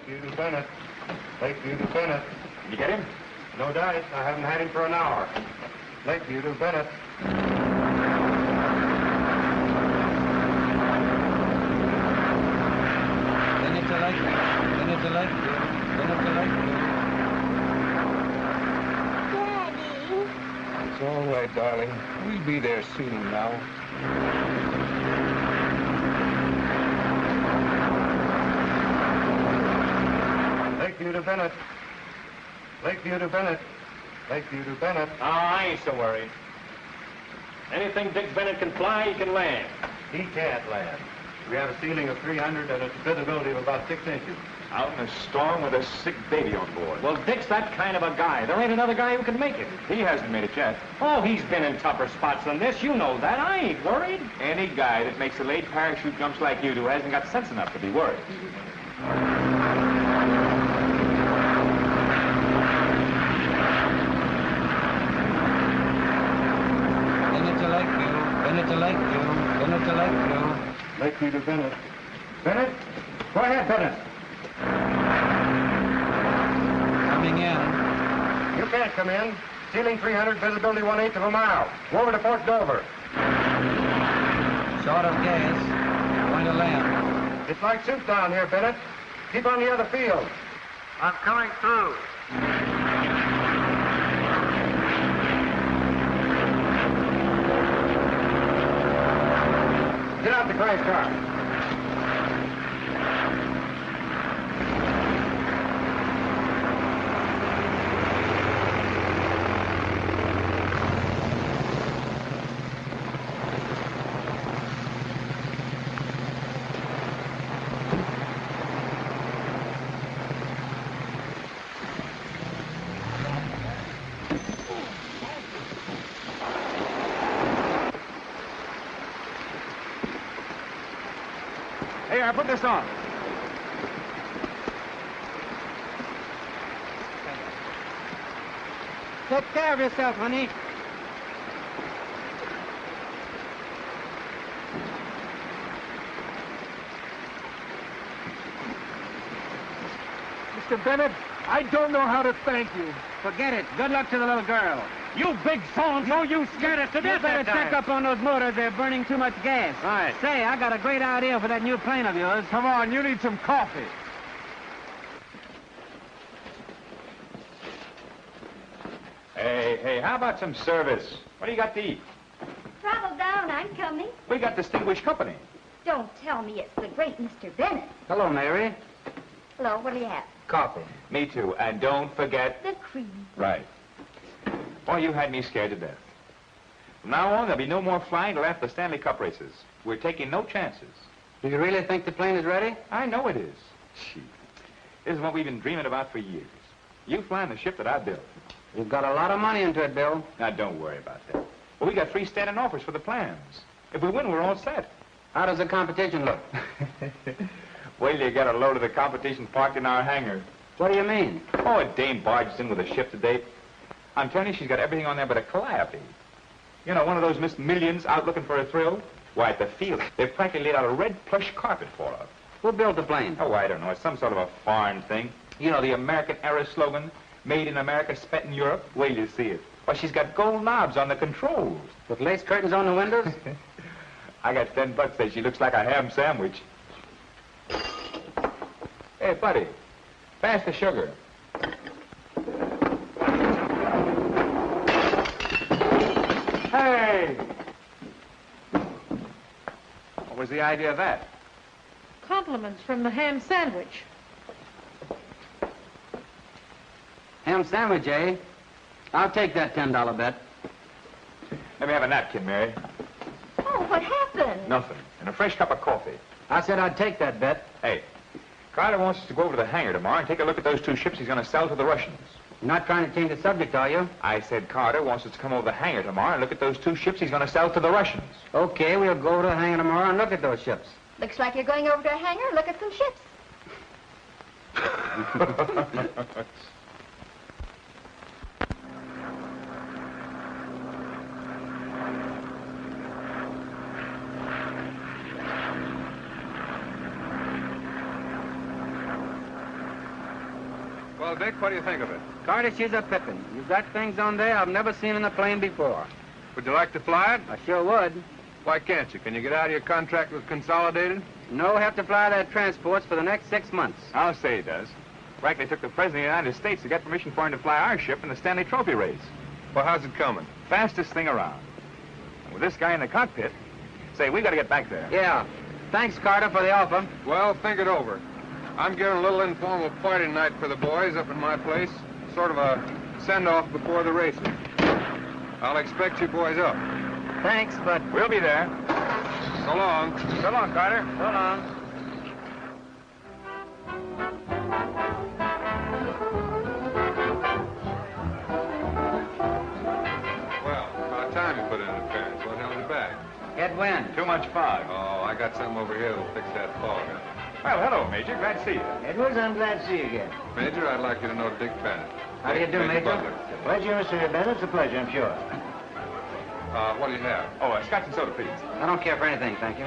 Lakeview to Bennett. Lakeview to Bennett. You get him? No dice. I haven't had him for an hour. Lakeview to Bennett. Bennett to Lakeview. Bennett to Lakeview. Bennett to Lakeview. Daddy. It's all right, darling. We'll be there soon now. Lakeview to Bennett. Lakeview to Bennett. Lakeview to Bennett. Oh, I ain't so worried. Anything Dick Bennett can fly, he can land. He can't land. We have a ceiling of 300 and a visibility of about 6 inches. Out in a storm with a sick baby on board. Well, Dick's that kind of a guy. There ain't another guy who can make it. He hasn't made it yet. Oh, he's been in tougher spots than this. You know that. I ain't worried. Any guy that makes a late parachute jumps like you do hasn't got sense enough to be worried. Bennett to Lakeview. Bennett to Lakeview. Bennett to Lakeview. Lakeview to Bennett. Bennett? Go ahead, Bennett. Coming in. You can't come in. Ceiling 300, visibility 1/8 of a mile. Go over to Port Dover. Short of gas. Going to land. It's like soup down here, Bennett. Keep on the other field. I'm coming through. Get out the crash car. Hey, I put this on. Take care of yourself, honey. Mr. Bennett, I don't know how to thank you. Forget it. Good luck to the little girl. You big so-and-so, you scared us to You death better that time. check up on those motors. They're burning too much gas. Right. Say, I got a great idea for that new plane of yours. Come on, you need some coffee. Hey, how about some service? What do you got to eat? Travel down, I'm coming. We got distinguished company. Don't tell me it's the great Mr. Bennett. Hello, Mary. Hello, what do you have? Coffee. Me too. And don't forget... The cream. Right. Boy, you had me scared to death. From now on, there'll be no more flying till after the Stanley Cup races. We're taking no chances. Do you really think the plane is ready? I know it is. Gee, this is what we've been dreaming about for years. You flying the ship that I built. You've got a lot of money into it, Bill. Now, don't worry about that. Well, we got 3 standing offers for the plans. If we win, we're all set. How does the competition look? Well, you got a load of the competition parked in our hangar. What do you mean? Oh, a dame barged in with a ship today. I'm telling you, she's got everything on there but a calliope. You know, one of those Miss Millions out looking for a thrill? Why, at the field, they've practically laid out a red plush carpet for her. Who built the plane? Oh, I don't know. It's some sort of a foreign thing. You know, the American era slogan, made in America, spent in Europe? Wait till you see it. Well, she's got gold knobs on the controls. With lace curtains on the windows? I got $10 say she looks like a ham sandwich. Hey, buddy, pass the sugar. Hey! What was the idea of that? Compliments from the ham sandwich. Ham sandwich, eh? I'll take that $10 bet. Let me have a napkin, Mary. Oh, what happened? Nothing. And a fresh cup of coffee. I said I'd take that bet. Hey, Carter wants us to go over to the hangar tomorrow and take a look at those 2 ships he's going to sell to the Russians. You're not trying to change the subject, are you? I said Carter wants us to come over to the hangar tomorrow and look at those 2 ships he's going to sell to the Russians. Okay, we'll go over to the hangar tomorrow and look at those ships. Looks like you're going over to a hangar. Look at some ships. Well, Dick, what do you think of it? Carter, she's a pippin. You've got things on there I've never seen in a plane before. Would you like to fly it? I sure would. Why can't you? Can you get out of your contract with Consolidated? No, have to fly their transports for the next 6 months. I'll say he does. Frankly, it took the President of the United States to get permission for him to fly our ship in the Stanley Trophy Race. Well, how's it coming? Fastest thing around. And with this guy in the cockpit, say, we got to get back there. Yeah. Thanks, Carter, for the offer. Well, think it over. I'm giving a little informal party tonight for the boys up in my place. Sort of a send-off before the races. I'll expect you boys up. Thanks, but... We'll be there. So long. So long, Carter. So long. Well, about time you put in an appearance. What held you back? Get wind. Too much fog. Oh, I got something over here that'll fix that fog. Well, hello, Major. Glad to see you. Edwards, I'm glad to see you again. Major, I'd like you to know Dick Bennett. How do you do, Major? Butler. Pleasure, Mr. Bennett. It's a pleasure, I'm sure. What do you have? Oh, scotch and soda, please. I don't care for anything, thank you.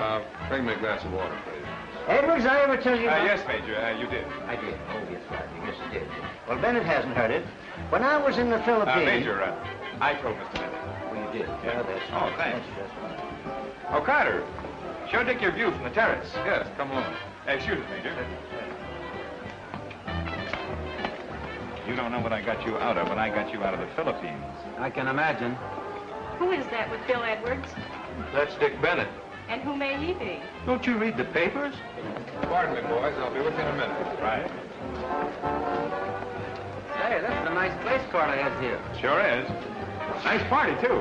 Bring me a glass of water, please. Edwards, I ever tell you... Yes, Major, you did. I did. Oh, yes, Roger. Yes, I did. Well, Bennett hasn't heard it. When I was in the Philippines... Major, I told Mr. Bennett. Oh, you did? Yeah, that's... Oh, thanks. That's right. Oh, Carter, show Dick your view from the terrace. Yes, come along. Excuse me, Major. You don't know what I got you out of when I got you out of the Philippines. I can imagine. Who is that with Bill Edwards? That's Dick Bennett. And who may he be? Don't you read the papers? Pardon me, boys. I'll be with you in a minute. Right. Hey, that's a nice place Carter has here. Sure is. Nice party, too.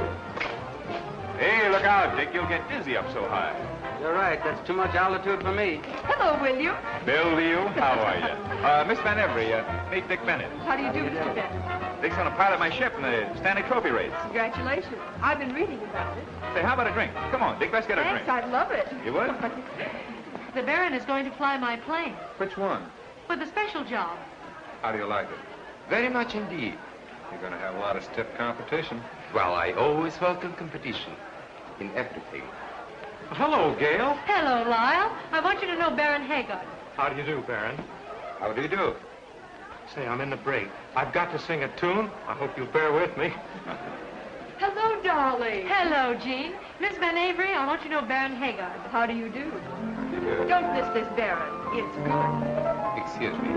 Hey, look out, Dick. You'll get dizzy up so high. You're right. That's too much altitude for me. Hello, will you? Bill to you. How are you? Miss Van Every, meet Dick Bennett. How do you do, Mr. Bennett? Dick's going to pilot my ship in the Stanley Trophy Race. Congratulations. I've been reading about it. Say, how about a drink? Come on, Dick, let's get a Thanks, drink. I'd love it. You would? The Baron is going to fly my plane Which one? with a special job. How do you like it? Very much indeed. You're going to have a lot of stiff competition. Well, I always welcome competition in everything. Hello, Gail. Hello, Lyle. I want you to know Baron Hayygard. How do you do, Baron? How do you do? Say, I'm in the break. I've got to sing a tune. I hope you'll bear with me. Hello, darling. Hello, Jean. Miss Van Avery, I want you to know Baron Hayygard. How do you do? Don't miss this Baron. It's good. Excuse me.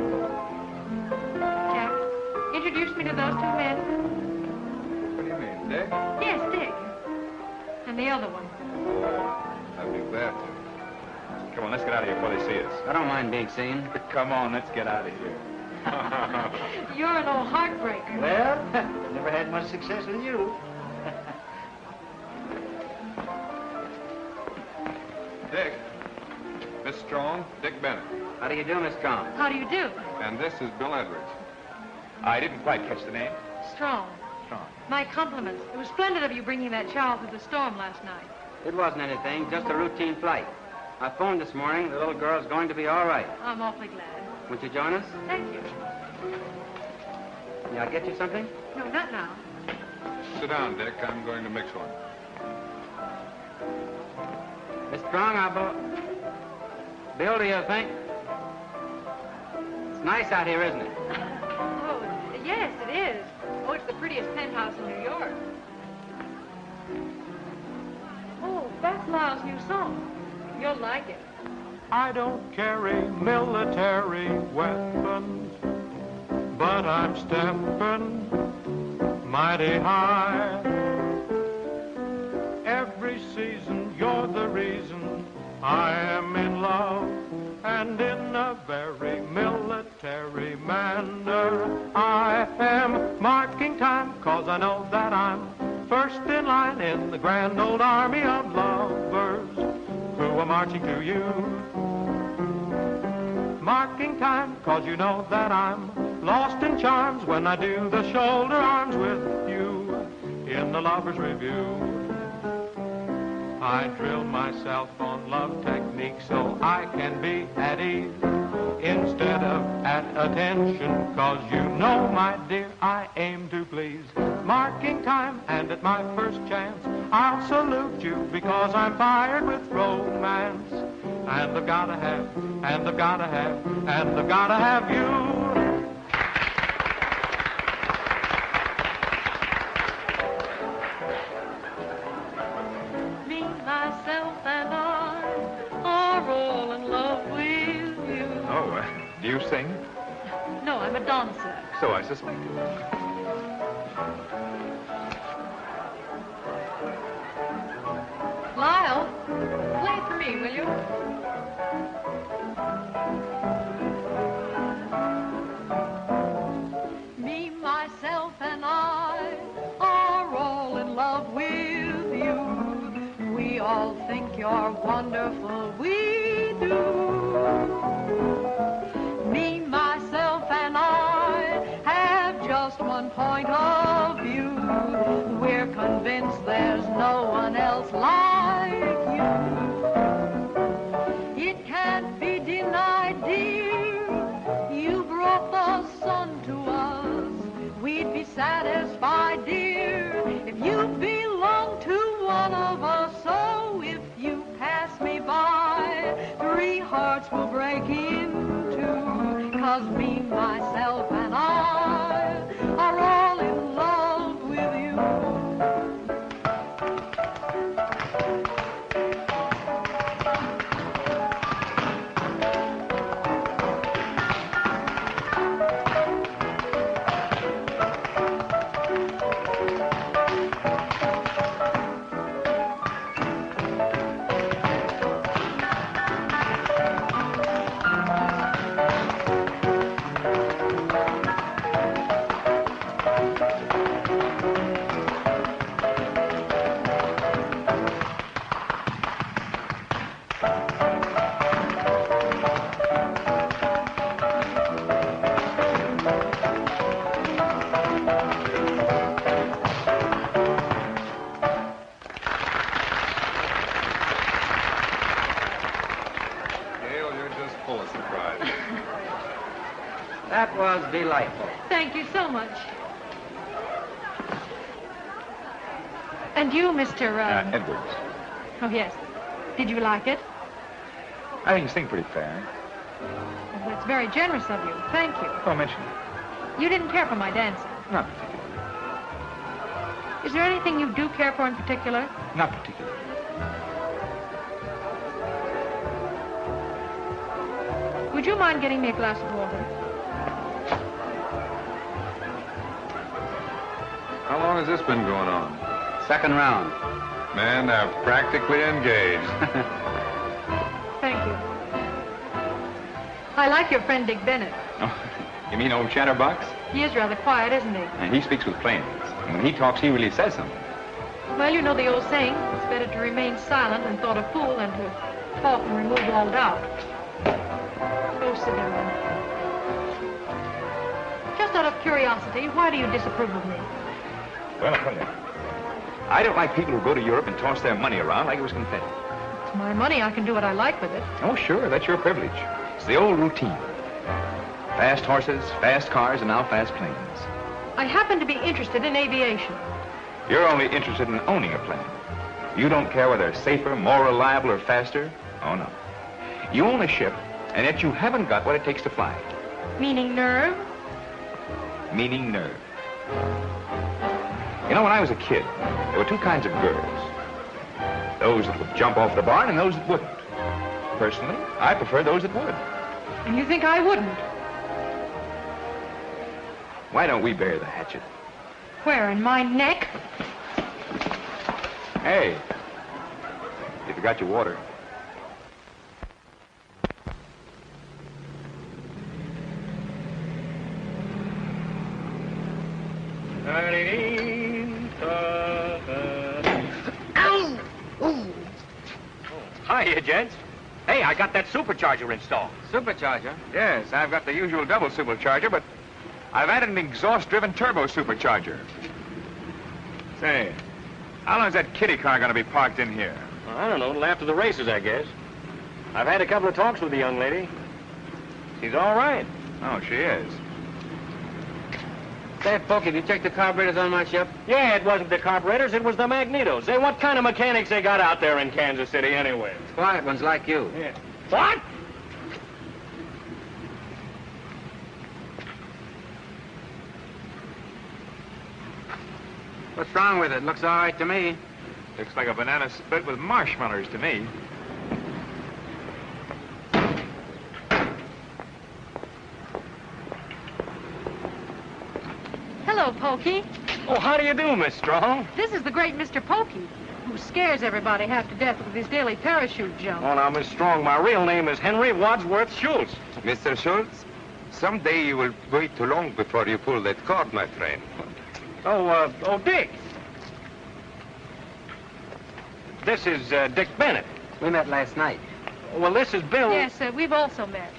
Jack, introduce me to those two men. What do you mean, Dick? Yes, Dick. And the other one. I'd be glad to. Come on, let's get out of here before they see us. I don't mind being seen. Come on, let's get out of here. You're an old heartbreaker. Well, never had much success with you. Dick. Miss Strong, Dick Bennett. How do you do, Miss Strong? How do you do? And this is Bill Edwards. I didn't quite catch the name. Strong. Strong. My compliments. It was splendid of you bringing that child through the storm last night. It wasn't anything, just a routine flight. I phoned this morning. The little girl's going to be all right. I'm awfully glad. Won't you join us? Thank you. May I get you something? No, not now. Sit down, Dick. I'm going to mix one. Miss Strong, Bill, do you think? It's nice out here, isn't it? Oh, yes, it is. Oh, it's the prettiest penthouse in New York. Oh, that's Lyle's new song. You'll like it. I don't carry military weapons, but I'm stepping mighty high. Every season you're the reason I am in love, and in a very military manner I am marking time, 'cause I know that I'm first in line in the grand old army of lovers who are marching to you. Marking time, 'cause you know that I'm lost in charms when I do the shoulder arms with you in the Lover's Review. I drill myself on love technique so I can be at ease instead of at attention, 'cause you know, my dear, I aim to please. Marking time, and at my first chance I'll salute you, because I'm fired with romance, and I've gotta have, and I've gotta have, and I've gotta have you. fiancé. So I suspected. Lyle, play it for me, will you? Me, myself, and I are all in love with you. We all think you're wonderful, we do. Me, myself, and I have just one point of view. We're convinced there's no one else like you. It can't be denied, dear, you brought the sun to us. We'd be satisfied, dear, if you belong to one of us. So if you pass me by, 3 hearts will break in two. 'Cause me, myself, and I are all in love with you. That was delightful. Thank you so much. And you, Mr. Edwards. Oh, yes. Did you like it? I think you sing pretty fair. Oh, that's very generous of you. Thank you. Don't mention it. You didn't care for my dancing. Not particularly. Is there anything you do care for in particular? Not particularly. Would you mind getting me a glass of water? How long has this been going on? 2nd round. Man, they're practically engaged. Thank you. I like your friend Dick Bennett. Oh, you mean old Chatterbox? He is rather quiet, isn't he? And he speaks with plainness. And when he talks, he really says something. Well, you know the old saying, it's better to remain silent and thought a fool than to talk and remove all doubt. Go sit down. Just out of curiosity, why do you disapprove of me? Well, I'll tell you. I don't like people who go to Europe and toss their money around like it was confetti. It's my money. I can do what I like with it. Oh, sure, that's your privilege. It's the old routine. Fast horses, fast cars, and now fast planes. I happen to be interested in aviation. You're only interested in owning a plane. You don't care whether it's safer, more reliable, or faster. Oh, no. You own a ship, and yet you haven't got what it takes to fly. Meaning nerve? Meaning nerve. You know, when I was a kid, there were 2 kinds of girls. Those that would jump off the barn and those that wouldn't. Personally, I prefer those that would. And you think I wouldn't? Why don't we bury the hatchet? Where, in my neck? Hey, you forgot your water. Hiya, gents. Hey, I got that supercharger installed. Supercharger? Yes, I've got the usual double supercharger, but I've added an exhaust-driven turbo supercharger. Say, how long is that kiddie car going to be parked in here? Well, I don't know. Till after the races, I guess. I've had a couple of talks with the young lady. She's all right. Oh, she is. Say, Pokey, have you checked the carburetors on my ship? Yeah, it wasn't the carburetors, it was the magnetos. Say, what kind of mechanics they got out there in Kansas City anyway? Quiet ones like you. Yeah. What? What's wrong with it? Looks all right to me. Looks like a banana split with marshmallows to me. Hello, Pokey. Oh, how do you do, Miss Strong? This is the great Mr. Pokey, who scares everybody half to death with his daily parachute jump. Oh, now, Miss Strong, my real name is Henry Wadsworth Schultz. Mr. Schultz, someday you will wait too long before you pull that cord, my friend. Oh, Dick. This is Dick Bennett. We met last night. Well, this is Bill. Yes, we've also met.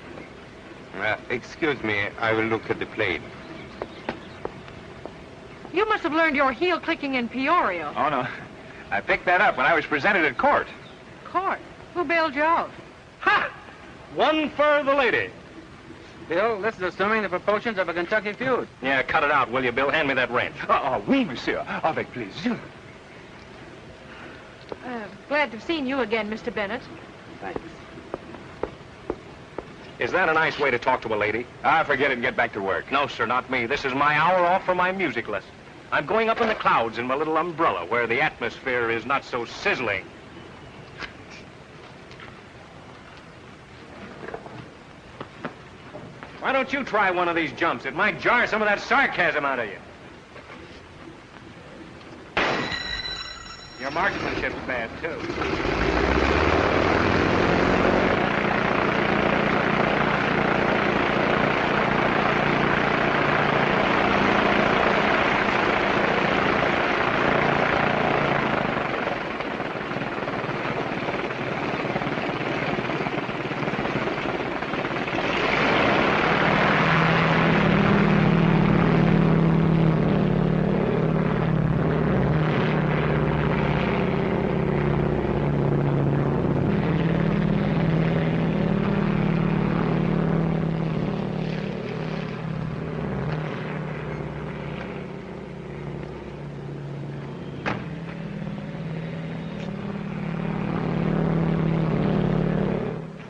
Excuse me, I will look at the plane. You must have learned your heel clicking in Peoria. Oh, no. I picked that up when I was presented at court. Court? Who bailed you out? Ha! One for the lady. Bill, this is assuming the proportions of a Kentucky feud. Yeah, cut it out, will you, Bill? Hand me that wrench. Oui, monsieur. Avec plaisir. Glad to have seen you again, Mr. Bennett. Thanks. Is that a nice way to talk to a lady? Forget it and get back to work. No, sir, not me. This is my hour off for my music lesson. I'm going up in the clouds in my little umbrella where the atmosphere is not so sizzling. Why don't you try one of these jumps? It might jar some of that sarcasm out of you. Your marksmanship's bad, too.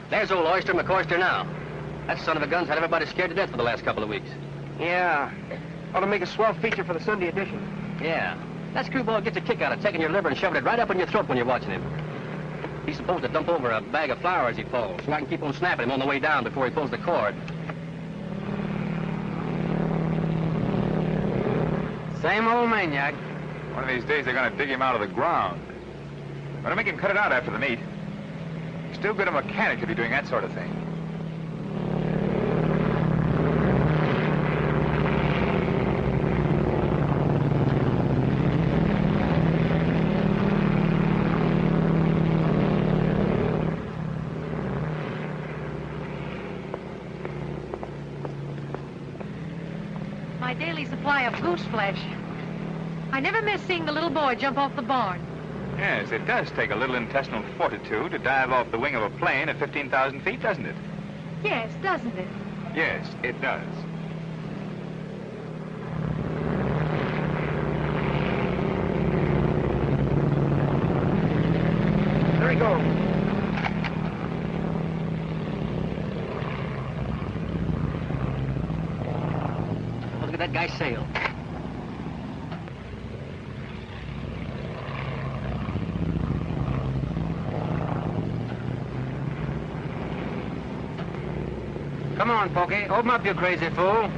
There's old Oyster McCoyster now. That son of a gun's had everybody scared to death for the last couple of weeks. Yeah. Ought to make a swell feature for the Sunday edition. Yeah. That screwball gets a kick out of taking your liver and shoving it right up in your throat when you're watching him. He's supposed to dump over a bag of flour as he falls, so I can keep on snapping him on the way down before he pulls the cord. Same old maniac. One of these days they're going to dig him out of the ground. Going to make him cut it out after the meet. Still good a mechanic to be doing that sort of thing. My daily supply of goose flesh. I never miss seeing the little boy jump off the barn. Yes, it does take a little intestinal fortitude to dive off the wing of a plane at 15,000 feet, doesn't it? Yes, doesn't it? Yes, it does. There he goes. Look at that guy sail. Come on, Pokey. Open up, you crazy fool.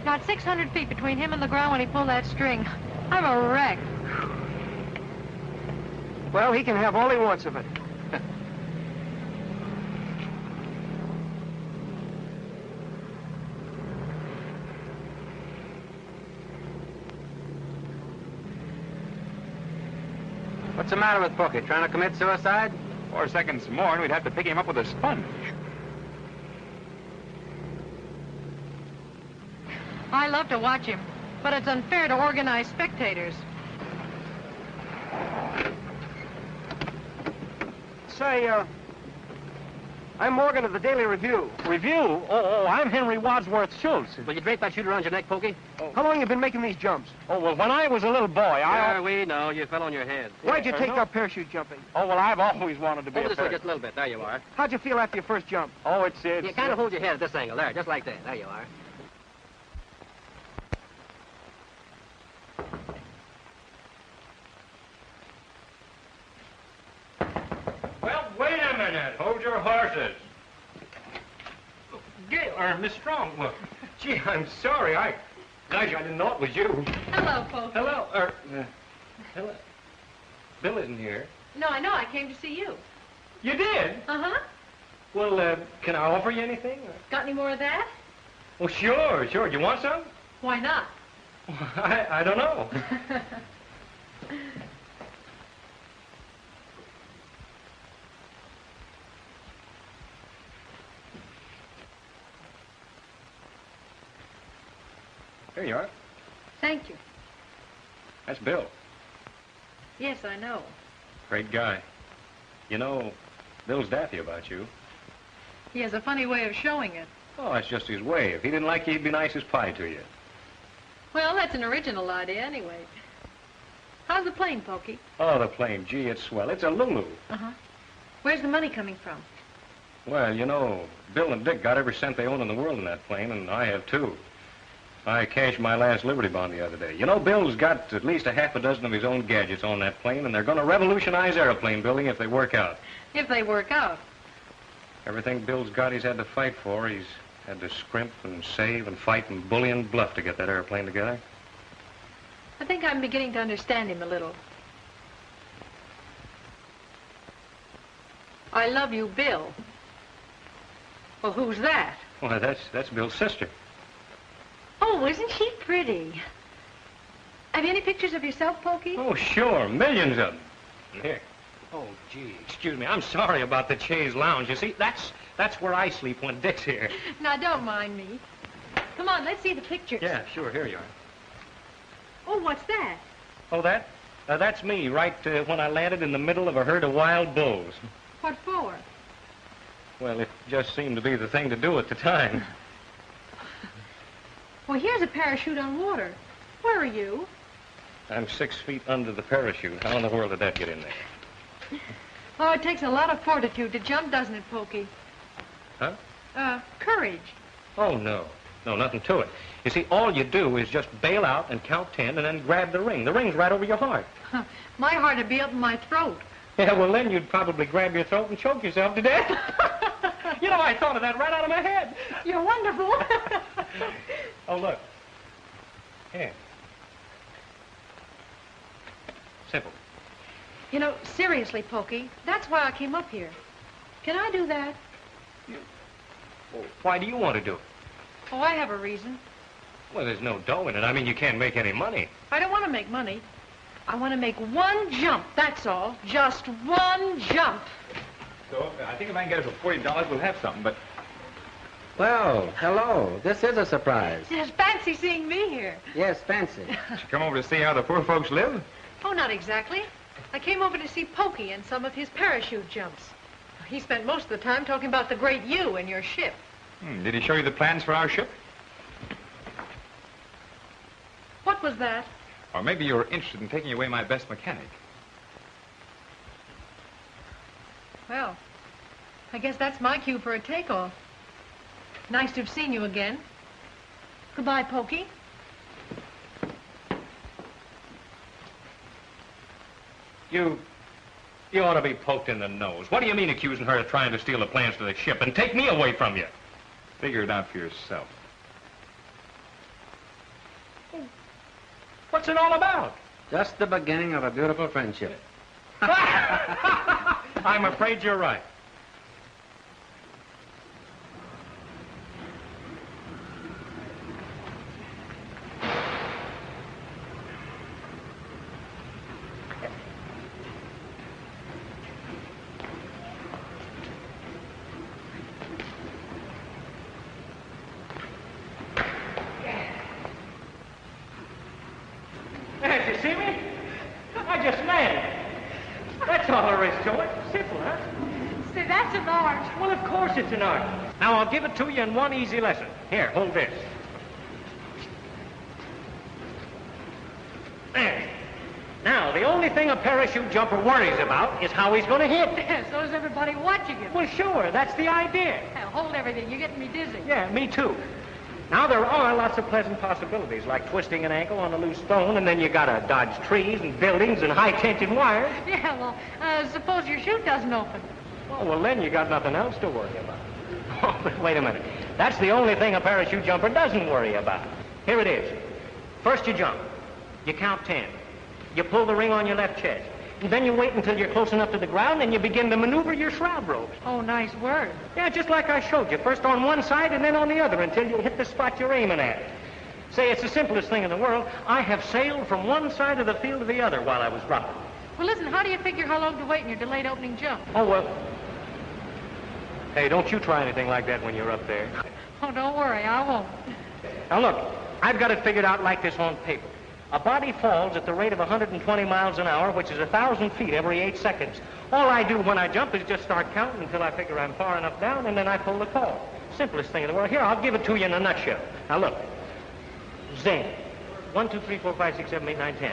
Not 600 feet between him and the ground when he pulled that string. I'm a wreck. Well, he can have all he wants of it. What's the matter with Pokey? Trying to commit suicide? 4 seconds more and we'd have to pick him up with a sponge. I love to watch him, but it's unfair to organize spectators. Say, I'm Morgan of the Daily Review. Review? Oh, I'm Henry Wadsworth Schultz. Will you drape that shooter around your neck, Pokey? How long you been making these jumps? Oh, well, when I was a little boy, Yeah, we know. You fell on your head. Why'd you take up parachute jumping? Oh, well, I've always wanted to be Over a this way parachute. just a little bit. There you are. How'd you feel after your first jump? Oh, it's... You kind of hold your head at this angle. There, just like that. There you are. Well, wait a minute. Hold your horses. Gail, Miss Strong. Well, gee, I'm sorry. Gosh, I didn't know it was you. Hello, Pokey. Hello. Hello. Bill isn't here. No, I know. I came to see you. You did? Uh-huh. Well, can I offer you anything? Got any more of that? Oh, sure. Do you want some? Why not? I don't know. Here you are. Thank you. That's Bill. Yes, I know. Great guy. You know, Bill's daffy about you. He has a funny way of showing it. Oh, that's just his way. If he didn't like you, he'd be nice as pie to you. Well, that's an original idea anyway. How's the plane, Pokey? Oh, the plane. Gee, it's swell. It's a Lulu. Uh-huh. Where's the money coming from? Well, you know, Bill and Dick got every cent they own in the world in that plane, and I have too. I cashed my last Liberty Bond the other day. You know, Bill's got at least a half a dozen of his own gadgets on that plane, and they're going to revolutionize airplane building if they work out. If they work out. Everything Bill's got, he's had to fight for. He's had to scrimp and save and fight and bully and bluff to get that airplane together. I think I'm beginning to understand him a little. I love you, Bill. Well, who's that? Why, that's Bill's sister. Oh, isn't she pretty? Have you any pictures of yourself, Pokey? Oh, sure. Millions of them. Here. Oh, gee, excuse me. I'm sorry about the chaise lounge. You see, that's where I sleep when Dick's here. Now, don't mind me. Come on, let's see the pictures. Yeah, sure. Here you are. Oh, what's that? Oh, that's me, right when I landed in the middle of a herd of wild bulls. What for? Well, it just seemed to be the thing to do at the time. Well, here's a parachute on water. Where are you? I'm 6 feet under the parachute. How in the world did that get in there? Oh, it takes a lot of fortitude to jump, doesn't it, Pokey? Huh? Courage. Oh, no. No, nothing to it. You see, all you do is just bail out and count 10 and then grab the ring. The ring's right over your heart. My heart would be up in my throat. Yeah, well, then you'd probably grab your throat and choke yourself to death. You know, I thought of that right out of my head. You're wonderful. Oh, look. Here. Simple. You know, seriously, Pokey, that's why I came up here. Can I do that? Well, why do you want to do it? Oh, I have a reason. Well, there's no dough in it. I mean, you can't make any money. I don't want to make money. I want to make one jump, that's all. Just one jump. So, I think if I can get it for $40, we'll have something, but... Well, hello. This is a surprise. Just fancy seeing me here. Yes, fancy. Did you come over to see how the poor folks live? Oh, not exactly. I came over to see Pokey and some of his parachute jumps. He spent most of the time talking about the great you and your ship. Did he show you the plans for our ship? What was that? Or maybe you were interested in taking away my best mechanic. Well, I guess that's my cue for a takeoff. Nice to have seen you again. Goodbye, Pokey. You ought to be poked in the nose. What do you mean accusing her of trying to steal the plans to the ship and take me away from you? Figure it out for yourself. What's it all about? Just the beginning of a beautiful friendship. I'm afraid you're right. There, you see me? I just landed. That's all there is to it. Simple, huh? Say, that's an art. Well, of course it's an art. Now, I'll give it to you in one easy lesson. Here, hold this. There. Now, the only thing a parachute jumper worries about is how he's going to hit. So is everybody watching him. Well, sure, that's the idea. Now, hold everything. You're getting me dizzy. Yeah, me too. Now, there are lots of pleasant possibilities, like twisting an ankle on a loose stone, and then you gotta dodge trees and buildings and high-tension wires. Yeah, well, suppose your chute doesn't open. Oh, well, then you got nothing else to worry about. Oh, but wait a minute. That's the only thing a parachute jumper doesn't worry about. Here it is. First you jump. You count 10. You pull the ring on your left chest. And then you wait until you're close enough to the ground and you begin to maneuver your shroud ropes. Oh, nice word. Yeah, just like I showed you. First on one side and then on the other until you hit the spot you're aiming at. Say, it's the simplest thing in the world. I have sailed from one side of the field to the other while I was dropping. Well, listen, how do you figure how long to wait in your delayed opening jump? Oh, well... Hey, don't you try anything like that when you're up there. Oh, don't worry, I won't. Now, look, I've got it figured out like this on paper. A body falls at the rate of 120 miles an hour, which is 1,000 feet every 8 seconds. All I do when I jump is just start counting until I figure I'm far enough down, and then I pull the cord. Simplest thing in the world. Here, I'll give it to you in a nutshell. Now, look. Zen. 1, 2, 3, 4, 5, 6, 7, 8, 9, 10.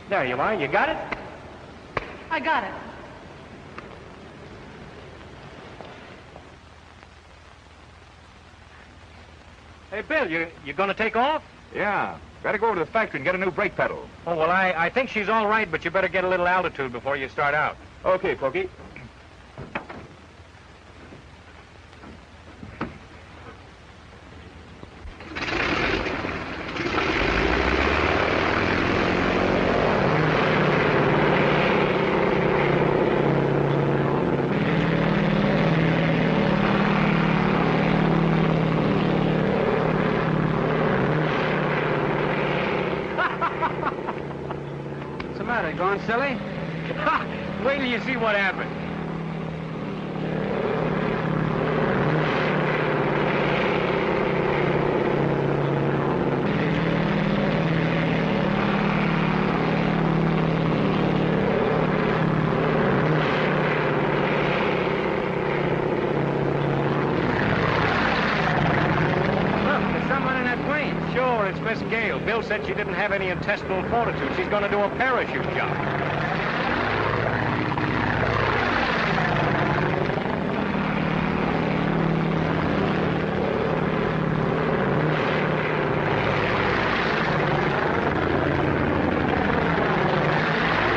There you are. You got it? I got it. Hey, Bill, you gonna take off? Yeah. Better go over to the factory and get a new brake pedal. Oh, well, I think she's all right, but you better get a little altitude before you start out. Okay, Pokey. Going silly? Wait till you see what happens. It's Miss Gail. Bill said she didn't have any intestinal fortitude. She's going to do a parachute jump.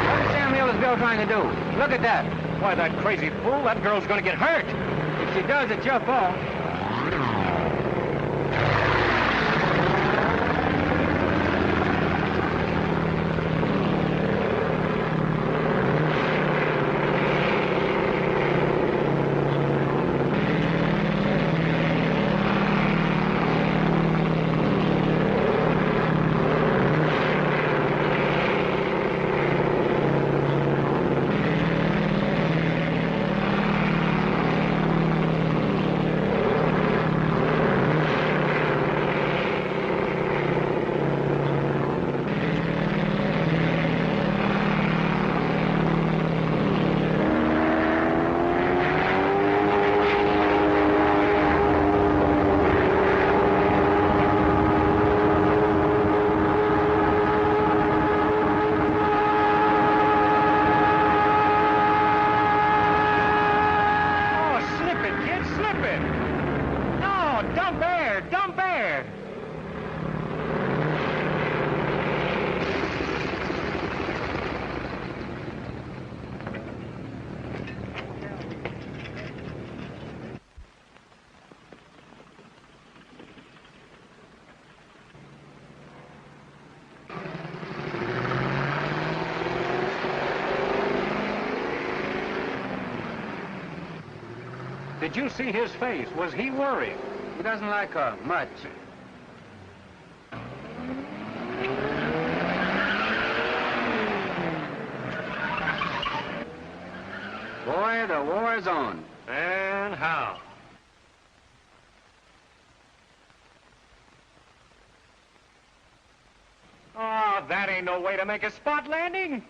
What the damn hell is Bill trying to do? Look at that. Why, that crazy fool, that girl's going to get hurt. If she does, it's your fault. Did you see his face? Was he worried? He doesn't like her much. Boy, the war is on. And how? Oh, that ain't no way to make a spot landing.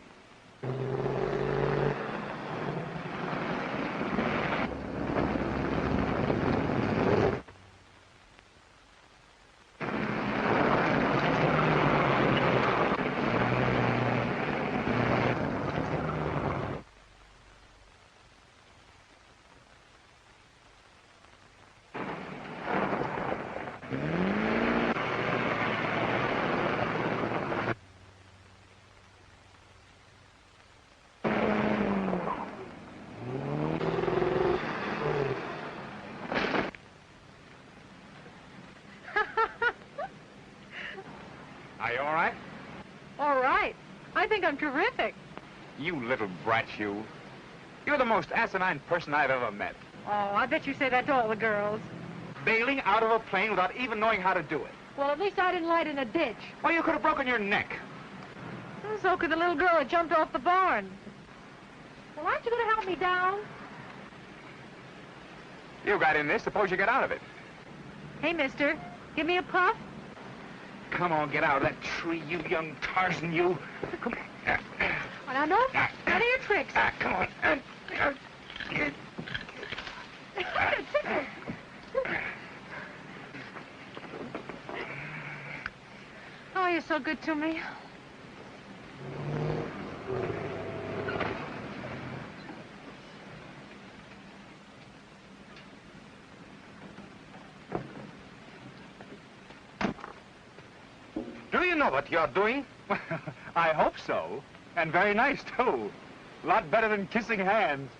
think I'm terrific. You little brat, you. You're the most asinine person I've ever met. Oh, I bet you say that to all the girls. Bailing out of a plane without even knowing how to do it. Well, at least I didn't light in a ditch. Or you could have broken your neck. So could the little girl that jumped off the barn. Well, aren't you going to help me down? You got in this. Suppose you get out of it. Hey, mister, give me a puff. Come on, get out of that tree, you young Tarzan, you. Come on. Well, now, none of your tricks. Come on. Oh, you're so good to me. Do you know what you're doing? I hope so. And very nice, too. A lot better than kissing hands.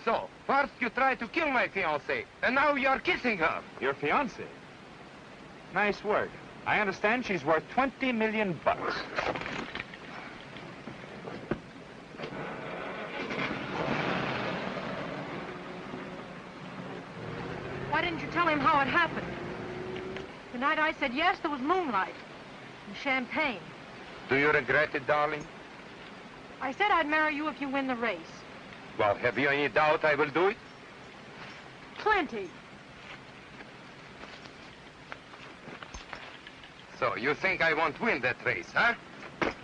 So, first you tried to kill my fiancé, and now you're kissing her. Your fiancé? Nice work. I understand she's worth 20 million bucks. Why didn't you tell him how it happened? The night I said yes, there was moonlight and champagne. Do you regret it, darling? I said I'd marry you if you win the race. Well, have you any doubt I will do it? Plenty. So, you think I won't win that race, huh? And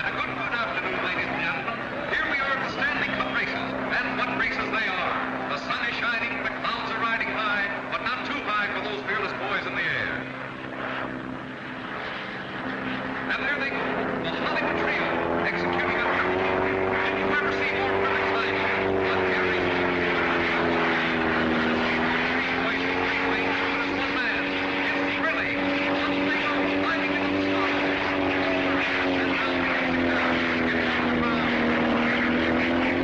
a good afternoon, ladies and gentlemen. Here we are at the Stanley Cup races, and what races they are. The sun is shining, the clouds are riding high, but not too high for those fearless boys in the air. And there they go, the Hollywood trio, executing a triple move. Did you ever see more thrill exciting? But here is one man. It's really something fighting in the stars. And now getting down, getting on the ground.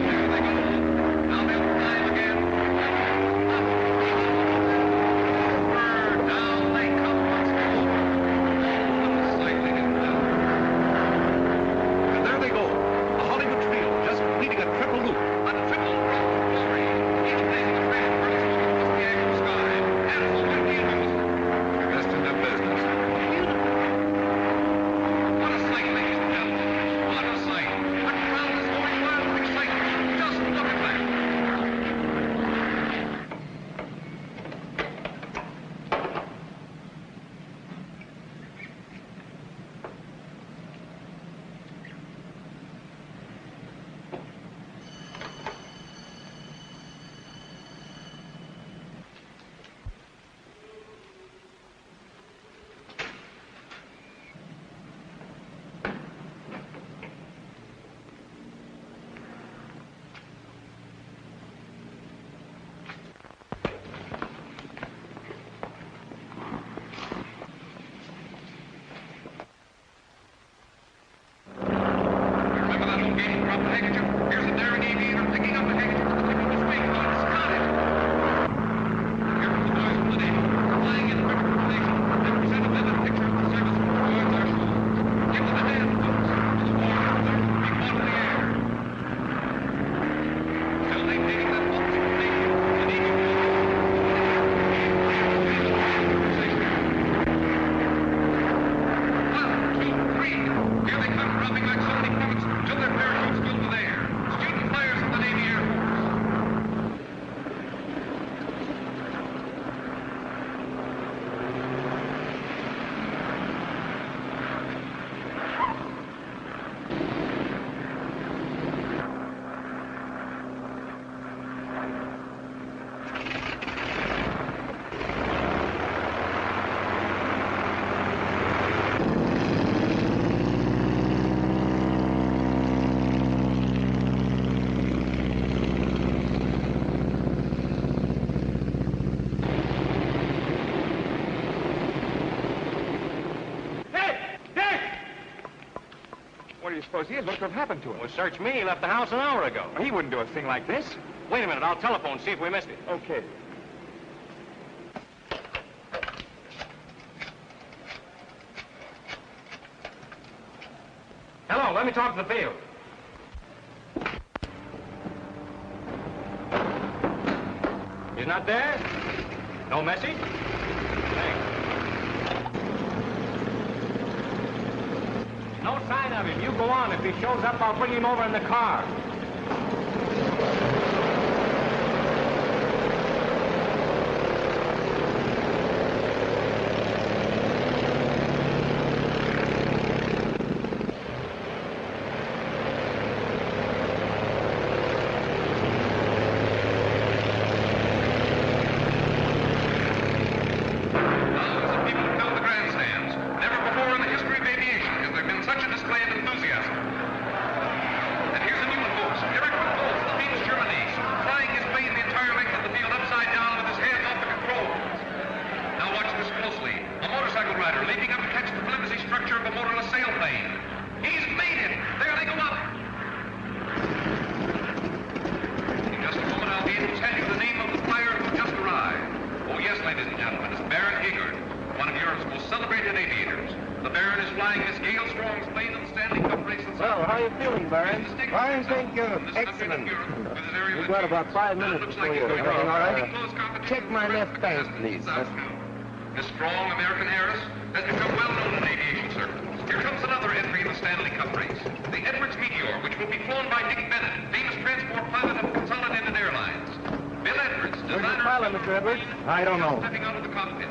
There they go. Now they'll climb again. Down they come once more. Oh, what a sight, ladies and gentlemen. And there they go. The Hollywood trio just completing a triple loop. A triple rope glory. Each blazing a trail furthest across the azure sky. And for windy and music. Best in their business. What a sight, ladies and gentlemen. What a sight. The crowd is going wild with excitement. Just look at that. Remember that old game, drop the handkerchief? Here's a daring aviator picking up the handkerchief at the tip of his wing. He's got it. Here come the boys from the Navy, flying in perfect formation. They present a vivid picture of the service performed our shore. Give them a hand, folks. The war officers will be caught in the air. Still maintaining that focus from Navy, the Navy will One, two, three. Here they come, dropping like so many bullets till their parachutes filled with air. Student flyers of the Navy Air Force. What do you suppose he is? What could have happened to him? Well, search me. He left the house an hour ago. He wouldn't do a thing like this. Wait a minute. I'll telephone, see if we missed it. Okay. Hello, let me talk to the field. He's not there? No message? Thanks. No sign of him. You go on. If he shows up, I'll bring him over in the car. We've got about 5 minutes before you. Everything all right? Check my left bank, please. This strong American heiress has become well known in aviation circles. Here comes another entry in the Stanley Cup race. The Edwards Meteor, which will be flown by Dick Bennett, famous transport pilot of Consolidated Airlines. Bill Edwards, designer... Where's the pilot, Mr. Edwards? I don't know. ...stepping out of the cockpit.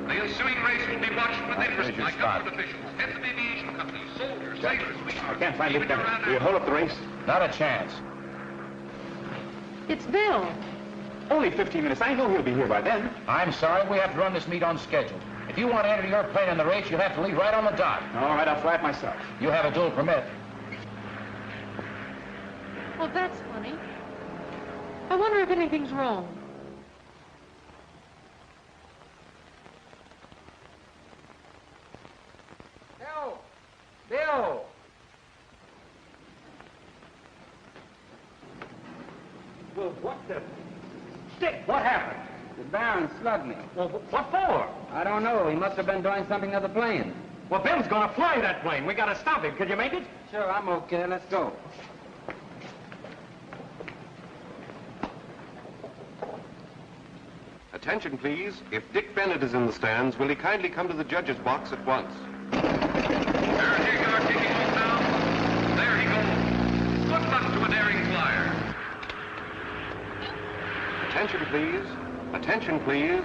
The ensuing race will be watched with interest by government officials, heads of aviation companies, soldiers, sailors, I can't find Dick Bennett. Will you hold up the race? Not a chance. It's Bill. Only 15 minutes. I know he'll be here by then. I'm sorry, we have to run this meet on schedule. If you want to enter your plane in the race, you'll have to leave right on the dot. All right, I'll fly it myself. You have a dual permit. Well, that's funny. I wonder if anything's wrong. Bill! Bill! Well, what the... Dick, what happened? The Baron slugged me. Well, what for? I don't know. He must have been doing something to the plane. Well, Bill's gonna fly that plane. We gotta stop him. Could you make it? Sure, I'm okay. Let's go. Attention, please. If Dick Bennett is in the stands, will he kindly come to the judge's box at once? Hayygard kicking off now. There he goes. Good luck to a daring flyer. Attention, please. Attention, please.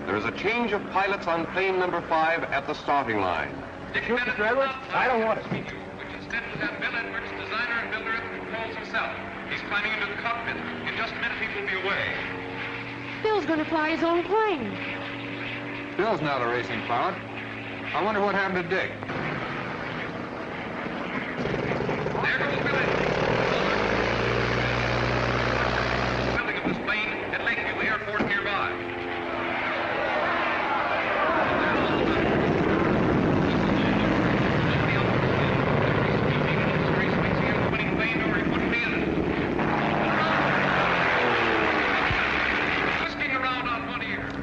There is a change of pilots on plane number 5 at the starting line. Dick Bennett, Mr. Edwards? I don't want it. Which instead will have Bill Edwards, designer and builder, who controls himself. He's climbing into the cockpit. In just a minute, he will be away. Bill's going to fly his own plane. Bill's not a racing pilot. I wonder what happened to Dick. There goes Bill Edwards. Building of this plane at Lakeview Airport nearby.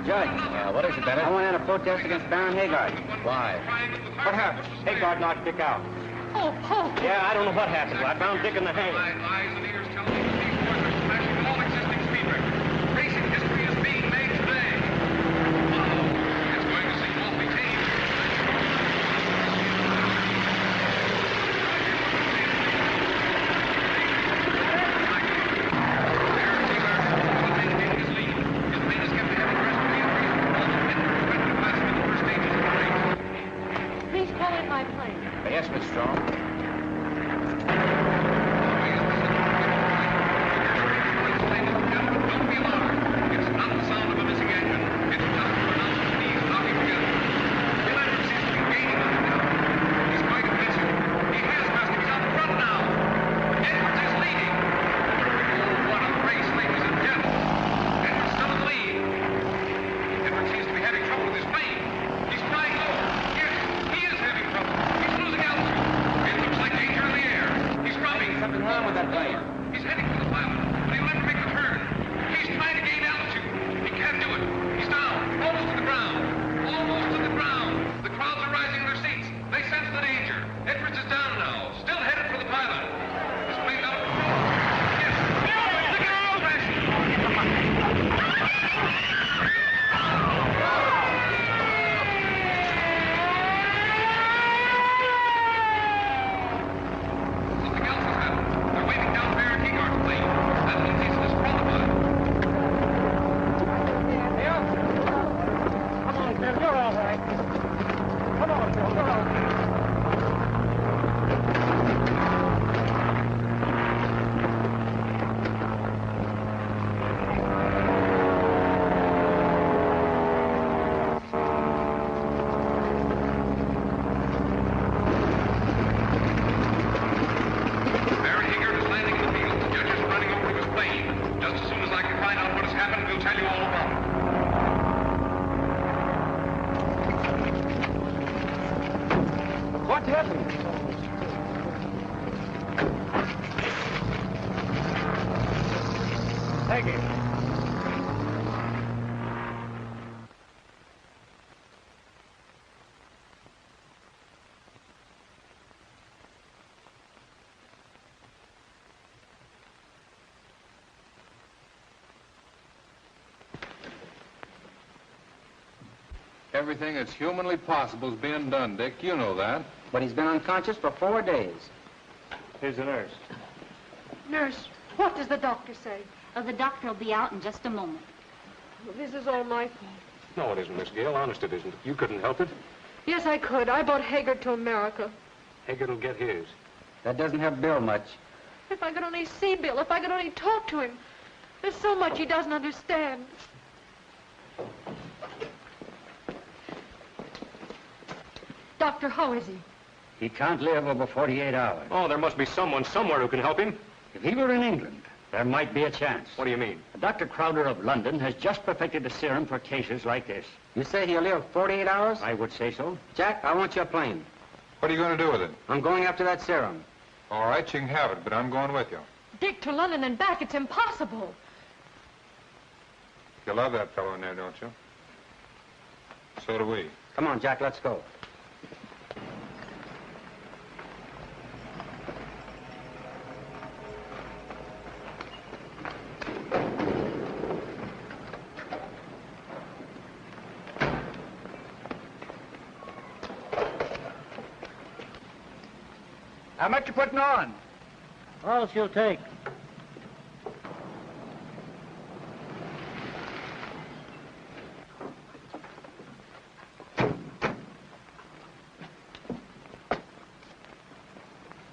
Judge. What is it, Bennett? I want to enter a protest against Baron Hayygard. Why? What happened? Hayygard knocked Dick out. Oh, oh. Yeah, I don't know what happened. I found Dick in the hangar. My eyes and ears tell me that these boys are smashing all existing speed records. Racing history is being made today. Wow. It's going to seem awfully tame. Please call in my plane. Yes, Miss Strong. Don't be alarmed. It's not the sound of a missing engine. It's just the pronounced knees knocking together. Bill Edwards seems to be gaining on him now. He's going to miss him. He has passed him. He's out front now. Edwards is leading. Oh, what a race, ladies and gentlemen. Edwards still in the lead. Edwards seems to be having trouble with his plane. He's flying low. Yes, he is having trouble. He's losing altitude. In the happened? Take it. Everything that's humanly possible is being done, Dick. You know that. But he's been unconscious for 4 days. Here's the nurse. Nurse, what does the doctor say? The doctor will be out in just a moment. Well, this is all my fault. No, it isn't, Miss Gail. Honest, it isn't. You couldn't help it. Yes, I could. I brought Hayygard to America. Hayygard will get his. That doesn't help Bill much. If I could only see Bill, if I could only talk to him. There's so much he doesn't understand. Doctor, how is he? He can't live over 48 hours. Oh, there must be someone somewhere who can help him. If he were in England, there might be a chance. What do you mean? Dr. Crowder of London has just perfected a serum for cases like this. You say he'll live 48 hours? I would say so. Jack, I want your plane. What are you going to do with it? I'm going after that serum. All right, you can have it, but I'm going with you. Dick, to London and back, it's impossible. You love that fellow in there, don't you? So do we. Come on, Jack, let's go. How much you putting on? All she'll take.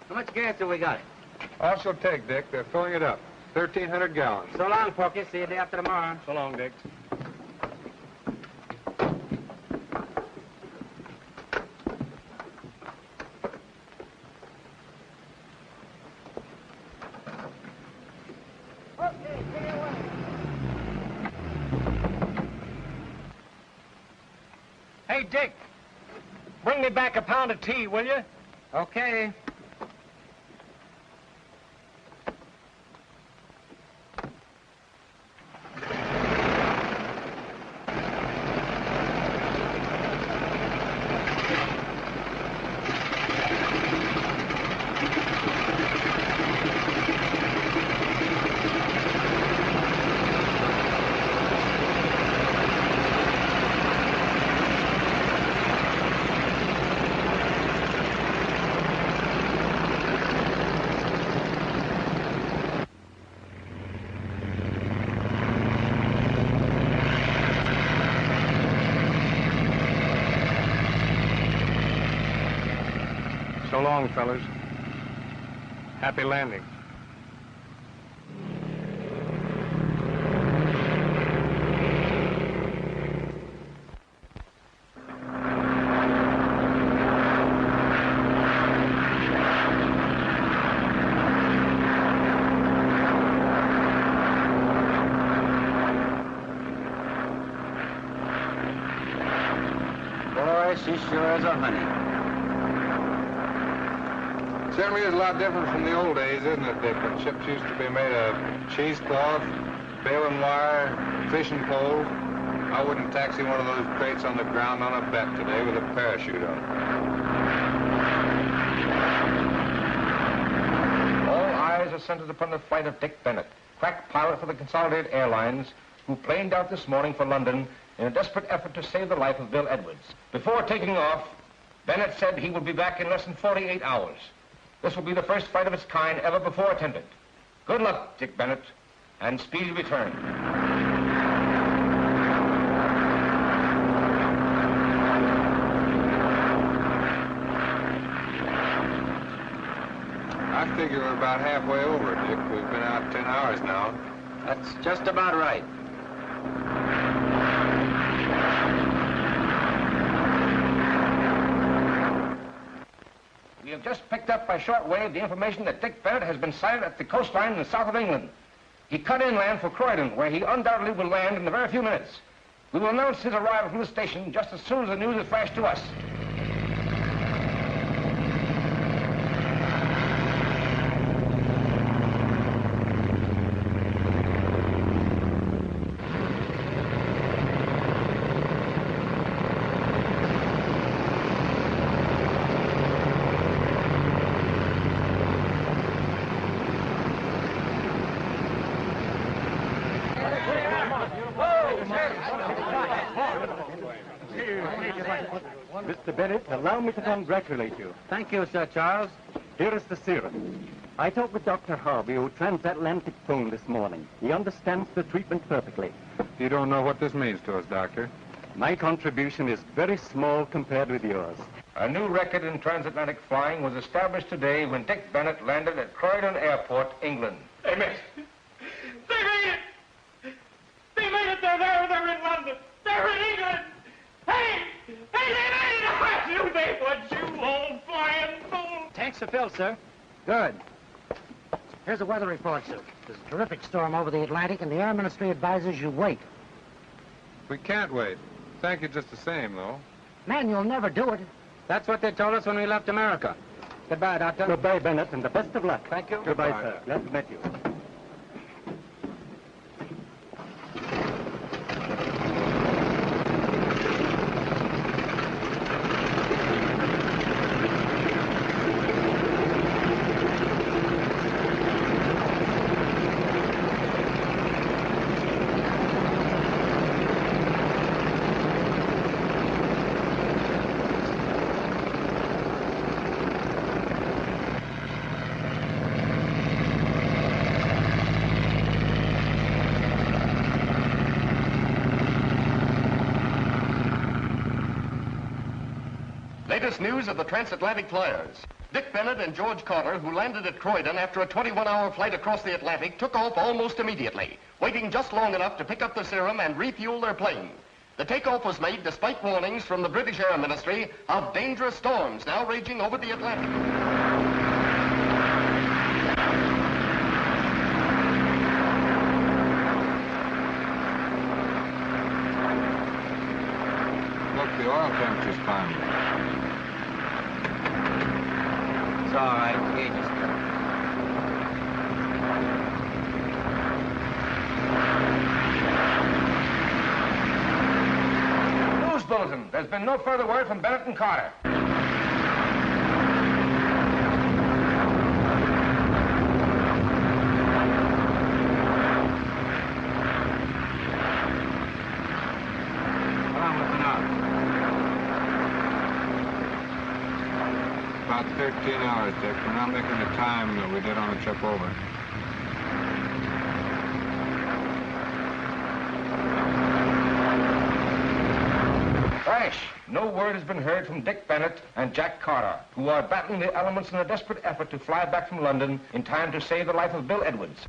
How much gas do we got? All she'll take, Dick. They're filling it up. 1,300 gallons. So long, Porky. See you day after tomorrow. So long, Dick. Hey, Dick, bring me back a pound of tea, will you? Okay. So long, fellas. Happy landing. Boy, she sure is a honey. Certainly is a lot different from the old days, isn't it, Dick? When ships used to be made of cheesecloth, baling wire, fishing poles. I wouldn't taxi one of those crates on the ground on a bet today with a parachute on. All eyes are centered upon the flight of Dick Bennett, crack pilot for the Consolidated Airlines, who planed out this morning for London in a desperate effort to save the life of Bill Edwards. Before taking off, Bennett said he would be back in less than 48 hours. This will be the first flight of its kind ever before attempted. Good luck, Dick Bennett, and speedy return. I figure we're about halfway over, Dick. We've been out 10 hours now. That's just about right. We have just picked up by shortwave the information that Dick Bennett has been sighted at the coastline in the south of England. He cut inland for Croydon, where he undoubtedly will land in a very few minutes. We will announce his arrival from the station just as soon as the news is flashed to us. Mr. Bennett, allow me to congratulate you. Thank you, Sir Charles. Here is the serum. I talked with Dr. Harvey, who transatlantic phone this morning. He understands the treatment perfectly. You don't know what this means to us, Doctor. My contribution is very small compared with yours. A new record in transatlantic flying was established today when Dick Bennett landed at Croydon Airport, England. They made it! They made it! They made it! They're there! They're in London! They're in England! Hey! Hey, they made it! I knew they would, you old flying fool! Tanks are filled, sir. Good. Here's the weather report, sir. There's a terrific storm over the Atlantic, and the Air Ministry advises you wait. We can't wait. Thank you just the same, though. Man, you'll never do it. That's what they told us when we left America. Goodbye, Doctor. Goodbye, Bennett, and the best of luck. Thank you. Goodbye, sir. Glad to meet you. Latest news of the transatlantic flyers. Dick Bennett and George Carter, who landed at Croydon after a 21-hour flight across the Atlantic, took off almost immediately, waiting just long enough to pick up the serum and refuel their plane. The takeoff was made despite warnings from the British Air Ministry of dangerous storms now raging over the Atlantic. Look, the oil temperature's climbing. It's all right. Gauge is News bulletin. There's been no further word from Bennett and Carter. About 13 hours, Dick. We're not making the time that we did on the trip over. Crash! No word has been heard from Dick Bennett and Jack Carter, who are battling the elements in a desperate effort to fly back from London in time to save the life of Bill Edwards.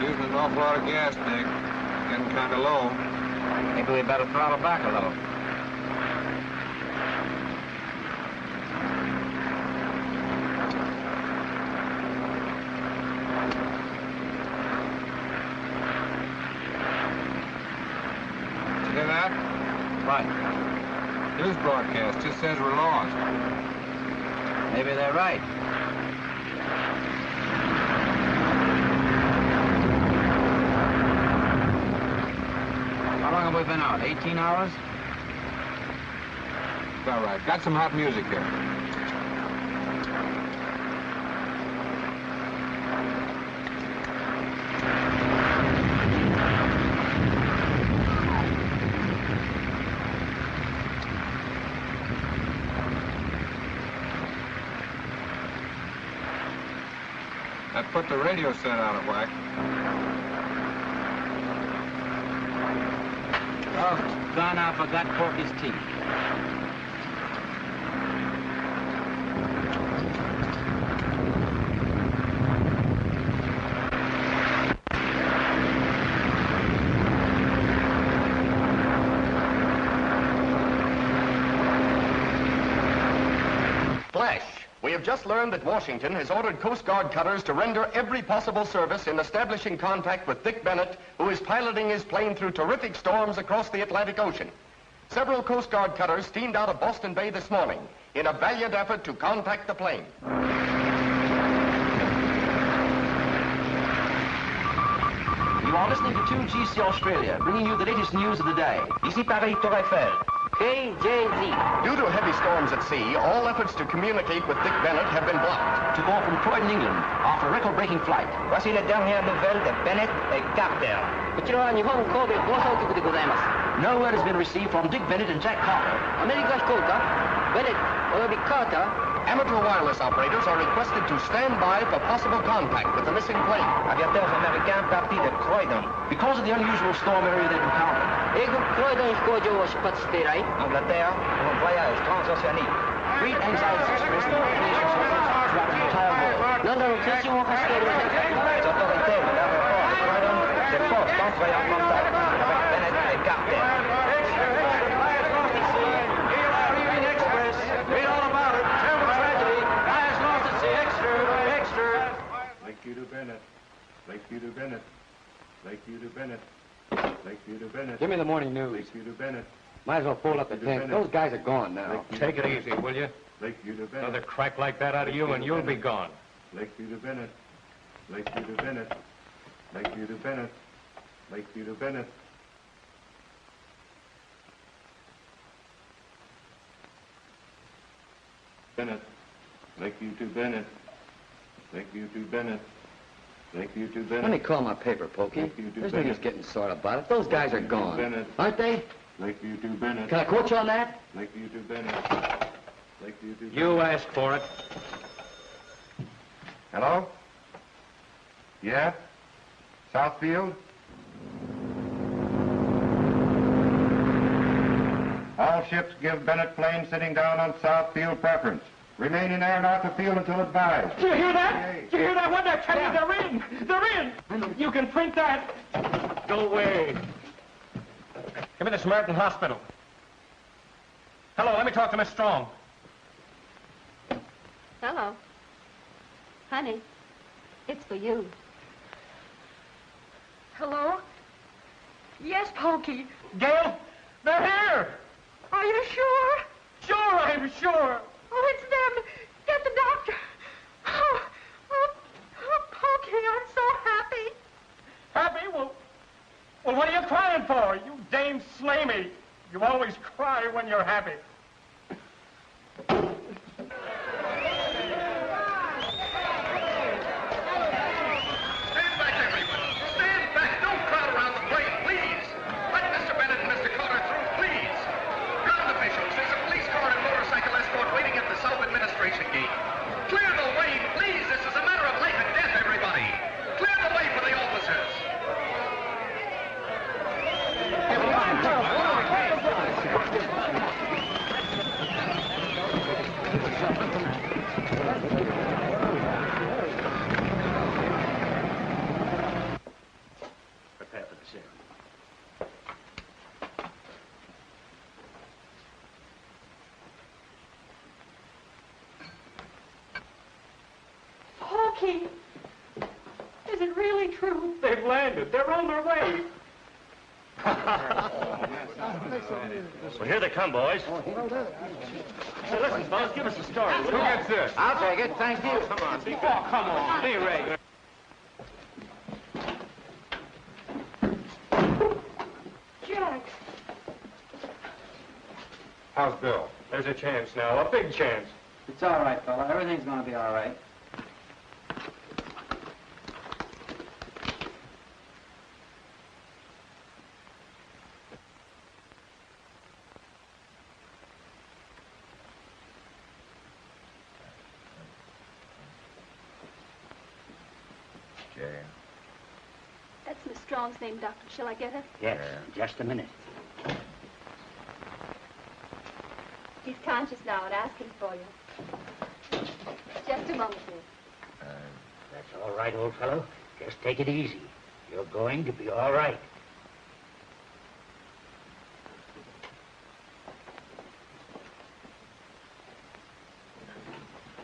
Using an awful lot of gas, Dick. Getting kind of low. Maybe we better throttle back a little. Did you hear that? What? News broadcast just says we're lost. Maybe they're right. How long have we been out? 18 hours? It's all right. Got some hot music here. That put the radio set out of whack. Oh, gone, I forgot Porky's teeth. Flash. We have just learned that Washington has ordered Coast Guard cutters to render every possible service in establishing contact with Dick Bennett, who is piloting his plane through terrific storms across the Atlantic Ocean. Several Coast Guard cutters steamed out of Boston Bay this morning in a valiant effort to contact the plane. You are listening to 2GC Australia, bringing you the latest news of the day. Ici Paris, Tour Eiffel. KJZ. Due to heavy storms at sea, all efforts to communicate with Dick Bennett have been blocked. To go from Croydon, England, after a record-breaking flight. Voici les dernières nouvelles de Bennett et Carter. No word has been received from Dick Bennett and Jack Carter. Bennett Carter. Amateur wireless operators are requested to stand by for possible contact with the missing plane. Aviateurs américains partis de Croydon. Because of the unusual storm area they've encountered. Angleterre, pour un voyage transoceanique. Great anxiety expressed in aviation circles throughout the entire world. Les autorités de l'aéroport de Croydon se forcent d'entrer en contact avec Bennett et Carter. Read all about it. Terrible tragedy. Guys lost at sea. Extra. Lakeview to Bennett. Lakeview to Bennett. Lakeview to Bennett. Lakeview to Bennett. Give me the morning news. Lakeview to Bennett. Might as well fold up the tent. Those guys are gone now. Take it easy, will you? Lakeview to Bennett. Another crack like that out of you and you'll be gone. Lakeview to Bennett. Lakeview to Bennett. Lakeview to Bennett. Lakeview to Bennett. Bennett. Lakeview to Bennett. Lakeview to Bennett. Lakeview to Bennett. Let me call my paper, Pokey. There's no use getting sore about it. Those guys are gone. Bennett. Aren't they? Lakeview to Bennett. Can I quote you on that? Lakeview to Bennett. Lakeview to Bennett. You asked for it. Hello? Yeah? Southfield? All ships give Bennett plane sitting down on Southfield preference. Remain in air north of field until advised. Do you hear that? Do you hear that? What did I tell you? They're in. They're in. You can print that. Go away. Give me the Samaritan Hospital. Hello, let me talk to Miss Strong. Hello. Honey, it's for you. Hello? Yes, Pokey. Gail, they're here. Are you sure? Sure, I'm sure. Oh, it's them. Get the doctor. Oh, Pokey, I'm so happy. Happy? Well, what are you crying for? You dame Slamey. You always cry when you're happy. Stand back, everyone. Stand back. Don't crowd around the plane, please. Let Mr. Bennett and Mr. Carter through, please. Ground officials, there's a police car and motorcycle escort waiting at the South Administration Gate. Clear the way, please. This is a matter of life and death, everybody. Clear the way for the officers. Prepare for the serum. Pokey, is it really true? They've landed. They're on their way. Well, here they come, boys. Hey, listen, fellas, give us a story. Who gets this? I'll take it, thank you. Come on, oh, come on. Be regular. Jack. How's Bill? There's a chance now, a big chance. It's all right, fella. Everything's going to be all right. That's Miss Strong's name, Doctor. Shall I get her? Yes, just a minute. He's conscious now and asking for you. Just a moment, dear. That's all right, old fellow. Just take it easy. You're going to be all right.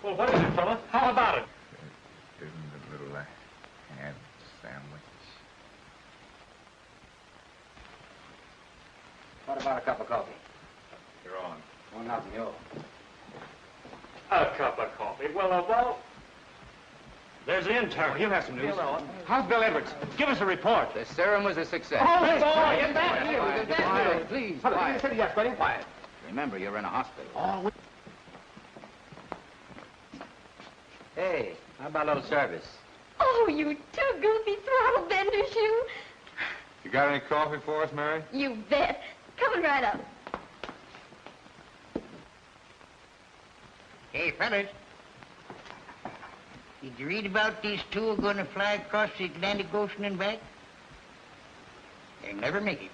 Well, what is it, fella? How about it? Isn't a little ham sandwich? What about a cup of coffee? You're on. Oh, nothing, you. A cup of coffee. Well, there's the intern. He'll have some news. How's Bill Edwards? Give us a report. The serum was a success. Oh, boy, Get back here. Get back here. Please, quiet. Yes, buddy. Quiet. Remember, you're in a hospital. Oh, Hey, how about a little service? Oh, you too goofy throttle benders, you. You got any coffee for us, Mary? You bet. Coming right up. Hey, fellas. Did you read about these two are going to fly across the Atlantic Ocean and back? They'll never make it.